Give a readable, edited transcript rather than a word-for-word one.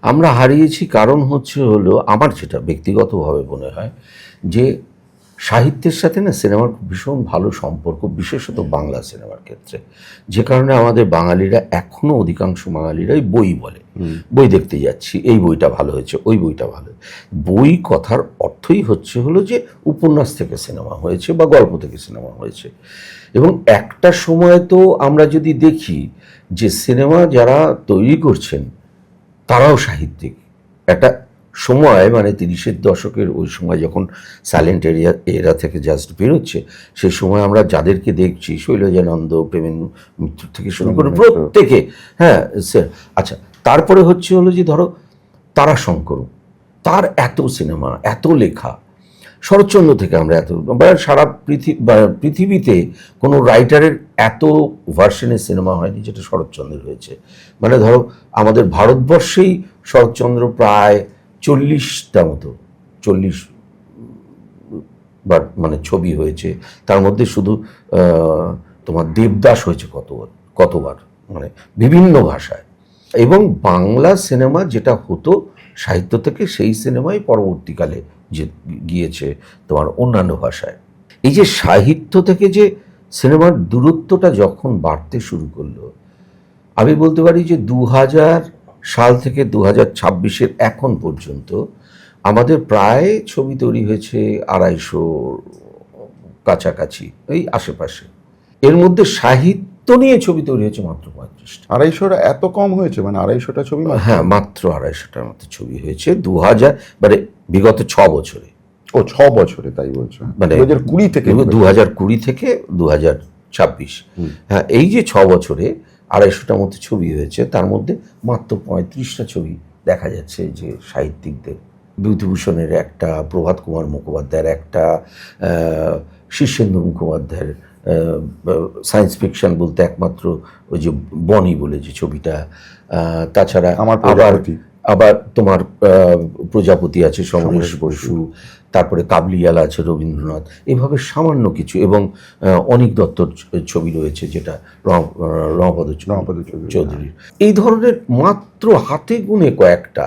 আমরা হারিয়েছি কারণ হলো আমার যেটা ব্যক্তিগতভাবে মনে হয় যে সাহিত্যের সাথে না সিনেমার ভীষণ ভালো সম্পর্ক, বিশেষত বাংলা সিনেমার ক্ষেত্রে, যে কারণে আমাদের বাঙালিরা এখনো অধিকাংশ বাঙালিরাই বই বলে, বই দেখতে যাচ্ছি, এই বইটা ভালো হয়েছে, ওই বইটা ভালো। বই কথার অর্থই হলো যে উপন্যাস থেকে সিনেমা হয়েছে বা গল্প থেকে সিনেমা হয়েছে। এবং একটা সময় তো আমরা যদি দেখি যে সিনেমা যারা তৈরি করছেন তারাও সাহিত্যিক। একটা সময় মানে 30-এর দশকের ওই সময় যখন সাইলেন্ট এরা থেকে জাস্ট বেরোচ্ছে, সেই সময় আমরা যাদেরকে দেখছি, শৈলজানন্দ, প্রেমেন্দ্র মিত্র থেকে শুরু করে প্রত্যেকে, হ্যাঁ স্যার, আচ্ছা, তারপরে হলো যে ধরো তারাশঙ্কর, তার এত সিনেমা, এত লেখা, শরৎচন্দ্র থেকে আমরা এত, সারা পৃথিবীতে কোনো রাইটারের এত ভার্সনের সিনেমা হয়নি যেটা শরৎচন্দ্রের হয়েছে। মানে ধরো আমাদের ভারতবর্ষেই শরৎচন্দ্র প্রায় 40টা মতো, 40 বার মানে ছবি হয়েছে। তার মধ্যে শুধু তোমার দেবদাস হয়েছে কতবার, মানে বিভিন্ন ভাষায়। এবং বাংলা সিনেমা যেটা হতো সাহিত্য থেকে, সেই সিনেমাই পরবর্তীকালে যে গিয়েছে তোমার অন্যান্য ভাষায়। এই যে সাহিত্য থেকে যে সিনেমার দূরত্বটা যখন বাড়তে শুরু করলো, আমি বলতে পারি যে 2000 সাল থেকে 2026-এর এখন পর্যন্ত আমাদের প্রায় ছবি তৈরি হয়েছে 250 কাছাকাছি, এই আশেপাশে। এর মধ্যে সাহিত্য নিয়ে ছবি তৈরি হয়েছে মাত্র 35টা। 250টা এত কম হয়েছে? মানে 250টা ছবি? হ্যাঁ, মাত্র 250টার মতো ছবি হয়েছে 2000, মানে বিগত 6 বছরে। ও 6 বছরে, তাই বলছো? মানে 2020 থেকে 2020 থেকে 2026, হ্যাঁ, এই যে 6 বছরে 250টার মতো ছবি হয়েছে, তার মধ্যে মাত্র 35টা ছবি দেখা যাচ্ছে যে সাহিত্যিকদের। বিভূতিভূষণের একটা, প্রভাত কুমার মুখোপাধ্যায়ের একটা, শীর্ষেন্দু মুখোপাধ্যায়ের সায়েন্স ফিকশন বলতে একমাত্র ওই যে বনি বলে যে ছবিটা, তাছাড়া আবার তোমার প্রজাপতি আছে সমরেশ বসু, তারপরে কাবলিওয়ালা আছে রবীন্দ্রনাথ, এভাবে সামান্য কিছু, এবং অনিক দত্তর ছবি রয়েছে যেটা রমাপদ চৌধুরীর। এই ধরনের মাত্র হাতে গুনে কয়েকটা